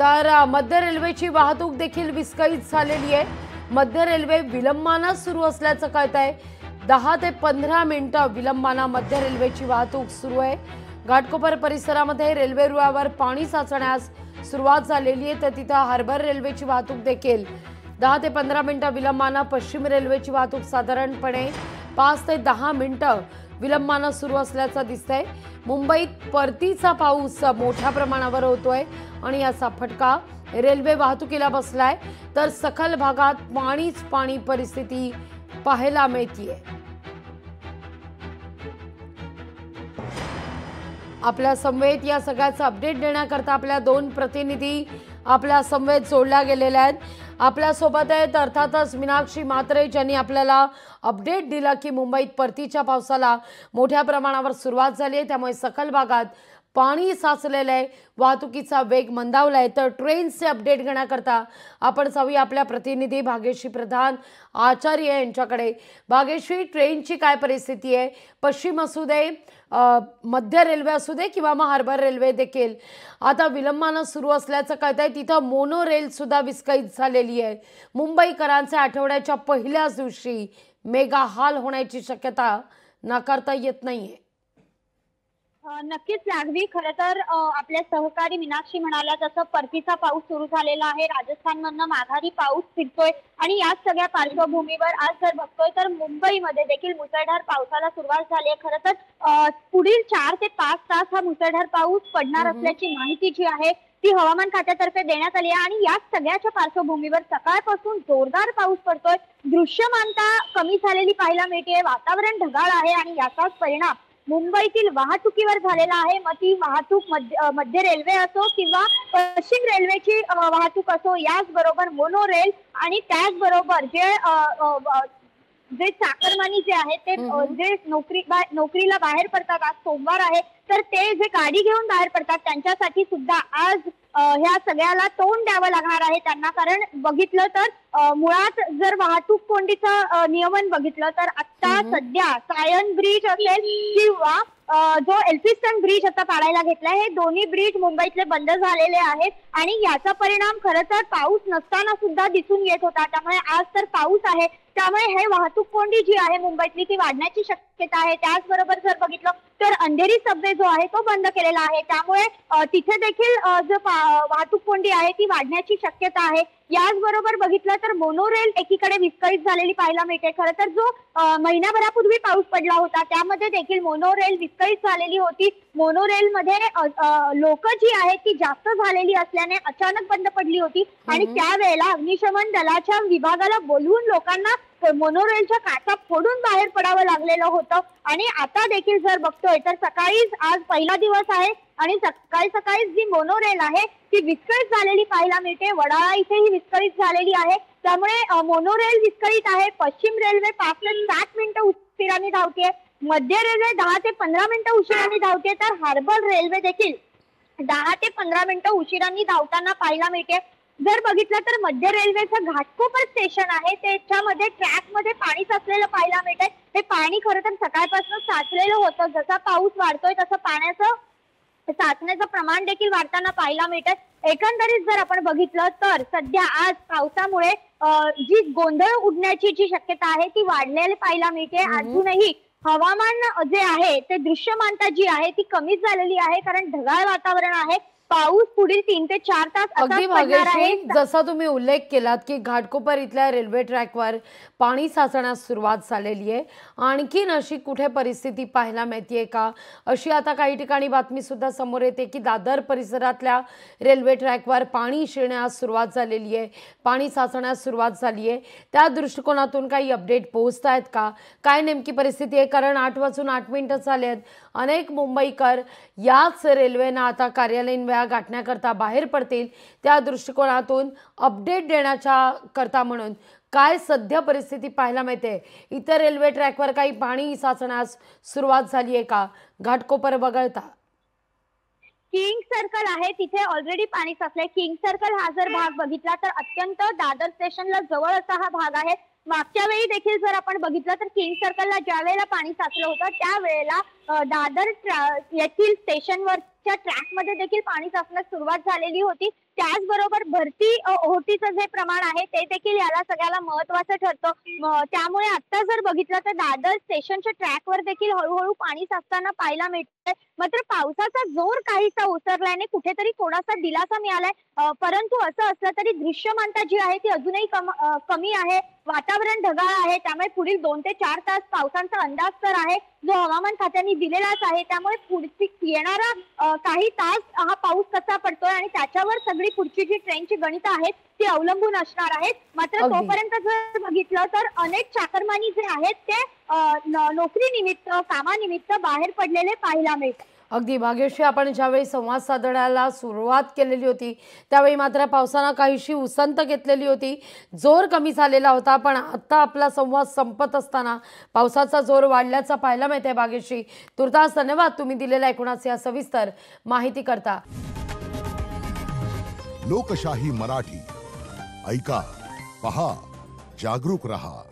तर मध्य रेल्वेची वाहतूक देखील विस्कळीत झालेली आहे। मध्य रेल्वे विलंबाने सुरू असल्याचं कळत आहे। 10 ते 15 मिनिटं विलंबाने मध्य रेल्वेची वाहतूक सुरू आहे। घाटकोपर परिसरामध्ये रेल्वे रुळावर पाणी साचण्यास सुरुवात झालेली आहे, तर तिथे हार्बर रेल्वेची वाहतूक देखील 10 ते 15 मिनिटं विलंबाने, पश्चिम रेल्वेची वाहतूक साधारणपणे 5 ते 10 मिनिटं विलंबाने सुरू असल्याचं दिसतंय। मुंबईत परतीचा पाऊस मोठ्या प्रमाणावर होतोय आणि याचा फटका रेल्वे वाहतुकीला बसलाय, तर सखल भागात पाणीच पाणी परिस्थिती पाहायला मिळतीये। आपल्या समवेत या सगळ्याचा अपडेट देण्याकरता आपल्या दोन प्रतिनिधी आपल्या समवेत जोडल्या गेलेल्या आहेत। आपल्या सोबत आहेत अर्थातच मीनाक्षी म्हात्रे, ज्यांनी आपल्याला अपडेट दिला की मुंबईत परतीच्या पावसाला मोठ्या प्रमाणावर सुरुवात झाली आहे, त्यामुळे सखल भागात पाणी साचलेलं आहे, वाहतुकीचा वेग मंदावला आहे। तर ट्रेनचे अपडेट घेण्याकरता आपण जाऊया आपल्या प्रतिनिधी भाग्यश्री प्रधान आचार्य यांच्याकडे। भाग्यश्री, ट्रेनची काय परिस्थिती आहे? पश्चिम असू दे, मध्य रेल्वे असू दे किंवा मग हार्बर रेल्वे देखील आता विलंबाने सुरू असल्याचं कळत आहे। तिथं मोनो रेल सुद्धा विस्कळीत झालेली आहे। मुंबईकरांचे आठवड्याच्या पहिल्याच दिवशी मेगा हाल होण्याची शक्यता नाकारता येत नाहीये। नक्कीच लागवी। खरं तर आपल्या सहकारी मीनाक्षी म्हणाल्या तसं परतीचा पाऊस सुरू झालेला आहे। राजस्थानमधनं माघारी पाऊस फिरतोय आणि याच सगळ्या पार्श्वभूमीवर आज जर बघतोय तर मुंबईमध्ये देखील मुसळधार पावसाला सुरुवात झाली आहे। खरं तर पुढील 4 ते 5 तास हा मुसळधार पाऊस पडणार असल्याची माहिती जी आहे ती हवामान खात्यातर्फे देण्यात आली आहे आणि याच सगळ्याच्या पार्श्वभूमीवर सकाळपासून जोरदार पाऊस पडतोय। दृश्यमानता कमी झालेली पाहायला मिळते, वातावरण ढगाळ आहे आणि याचाच परिणाम मुंबईतील वाहतुकीवर झालेला आहे। मग ती वाहतूक मध्य रेल्वे असो किंवा पश्चिम रेल्वेची वाहतूक असो, याचबरोबर मोनो रेल आणि त्याचबरोबर जे चाकरमानी जे आहेत ते जे नोकरीला बाहेर पडतात, आज सोमवार आहे तर ते जे गाडी घेऊन बाहेर पडतात त्यांच्यासाठी सुद्धा आज ह्या सगळ्याला तोंड द्यावं लागणार आहे त्यांना। कारण बघितलं तर मुळात जर वाहतूक कोंडीचं नियमन बघितलं तर आता सध्या सायन ब्रिज असेल किंवा जो एल्फिस्टन ब्रिज आता पाडायला घेतलाय, हे दोन्ही ब्रिज मुंबईतले बंद झालेले आहेत आणि याचा परिणाम खरं तर पाऊस नसताना सुद्धा दिसून येत होता। त्यामुळे आज तर पाऊस आहे, त्यामुळे हे वाहतूक कोंडी जी आहे मुंबईतली ती वाढण्याची शक्यता आहे। त्याचबरोबर जर बघितलं तर अंधेरी सबवे जो आहे तो बंद केलेला आहे, त्यामुळे तिथे देखील जो वाहतूक कोंडी आहे ती वाढण्याची शक्यता आहे। याचबरोबर बघितलं तर मोनो रेल एकीकडे विस्कळीत झालेली पाहायला मिळते। खरं तर जो महिनाभरापूर्वी पाऊस पडला होता त्यामध्ये देखील मोनो रेल विस्कळीत झालेली होती। मोनो रेल मध्ये लोक जी आहेत ती जास्त झालेली असल्याने अचानक बंद पडली होती आणि त्यावेळेला अग्निशमन दलाच्या विभागाला बोलवून लोकांना मोनोरेलच्या काचा फोडून बाहेर पडावं लागलेलं होतं। आणि आता देखील जर बघतोय तर सकाळीच आज पहिला दिवस आहे आणि सकाळी जी मोनोरेल आहे ती विस्कळीत झालेली पाहायला मिळते। वडाळा इथे ही विस्कळीत झालेली आहे, त्यामुळे मोनोरेल विस्कळीत आहे। पश्चिम रेल्वे 5 ते 7 मिनिटं उशिराने धावते, मध्य रेल्वे 10 ते 15 मिनिटं उशिराने धावते, तर हार्बर रेल्वे देखील 10 ते 15 मिनिटं उशिराने धावताना पाहायला मिळते। जर बघितलं तर मध्य रेल्वेचं घाटकोपर स्टेशन आहे त्याच्यामध्ये ट्रॅक मध्ये पाणी साचलेलं पाहायला मिळतंय। हे पाणी खरं तर सकाळपासून साचलेलं होतं, जसा पाऊस वाढतोय तसं पाण्याचं साचण्याचं प्रमाण देखील वाढताना पाहायला मिळतंय। एकंदरीत जर आपण बघितलं तर सध्या आज पावसामुळे जी गोंधळ उडण्याची जी शक्यता आहे ती वाढलेली पाहायला मिळते। अजूनही हवामान जे आहे ते दृश्यमानता जी आहे ती कमीच झालेली आहे, कारण ढगाळ वातावरण आहे। पाऊस पुढील 3 ते 4 तास अगदी भाग्यश्री, जसा तुम्ही उल्लेख केलात की घाटकोपर इथल्या रेल्वे ट्रॅकवर पाणी साचण्यास सुरुवात झालेली आहे, आणखीन अशी कुठे परिस्थिती पाहायला मिळतेय का? अशी आता काही ठिकाणी बातमी सुद्धा समोर येते की दादर परिसरातल्या रेल्वे ट्रॅकवर पाणी शिरण्यास सुरुवात झालेली आहे, पाणी साचण्यास सुरुवात झाली आहे। त्या दृष्टिकोनातून काही अपडेट पोहोचतायत का? काय नेमकी परिस्थिती आहे? कारण 8:08 झाले आहेत, अनेक मुंबईकर याच रेल्वेना आता कार्यालयीन वेळा गाठण्याकरता बाहेर पडतील, त्या दृष्टिकोनातून अपडेट देण्याच्या करता म्हणून काय सध्या परिस्थिती पाहायला मिळते? इतर रेल्वे ट्रॅकवर काही पाणी साचण्यास सुरुवात झाली आहे का घाटकोपर वगळता? किंग सर्कल आहे तिथे ऑलरेडी पाणी साचलंय। किंग सर्कल हा जर भाग बघितला तर अत्यंत दादर स्टेशनला जवळ असा हा भाग आहे। मागच्या वेळी देखील जर आपण बघितलं तर किंग सर्कलला ज्या वेळेला पाणी साचलं होतं त्यावेळेला दादर येथील स्टेशनवर बसच्या ट्रॅकमध्ये देखील पाणी साचण्यास सुरुवात झालेली होती. त्याचबरोबर भरती ओहोटीचं जे प्रमाण आहे ते देखील याला सगळ्याला महत्वाचं ठरतं. त्यामुळे आता जर बघितलं तर दादर स्टेशनच्या ट्रॅकवर देखील हळूहळू पाणी साचताना पाहायला मिळतंय. मात्र पावसाचा जोर काहीसा ओसरल्याने कुठेतरी थोडासा दिलासा मिळालाय. परंतु असं असलं तरी दृश्यमानता जी आहे ती अजूनही कमी आहे. वातावरण ढगाळ आहे, त्यामुळे पुढील 2 ते 4 तास पावसाचा अंदाज तर आहे जो हवामान खात्याने दिलेलाच आहे. त्यामुळे पुढची येणारा काही तास हा पाऊस कसा पडतोय आणि त्याच्यावर सगळी पुढची जी ट्रेनची गणितं आहेत ती अवलंबून असणार आहेत. मात्र तोपर्यंत जर बघितलं तर अनेक चाकरमानी जे आहेत ते नोकरी निमित्त कामानिमित्त बाहेर पडलेले पाहायला मिळतात. अगदी भाग्यश्री, आपण ज्यावेळी संवाद साधण्याला सुरुवात केलेली होती त्यावेळी मात्र पावसानं काहीशी उसंत घेतलेली होती, जोर कमी झालेला होता. पण आता आपला संवाद संपत असताना पावसाचा जोर वाढल्याचा पाहायला मिळते. भाग्यश्री, तुर्तास धन्यवाद तुम्ही दिलेल्या एकूणच या सविस्तर माहिती करता. लोकशाही मराठी ऐका, पहा, जागरूक रहा.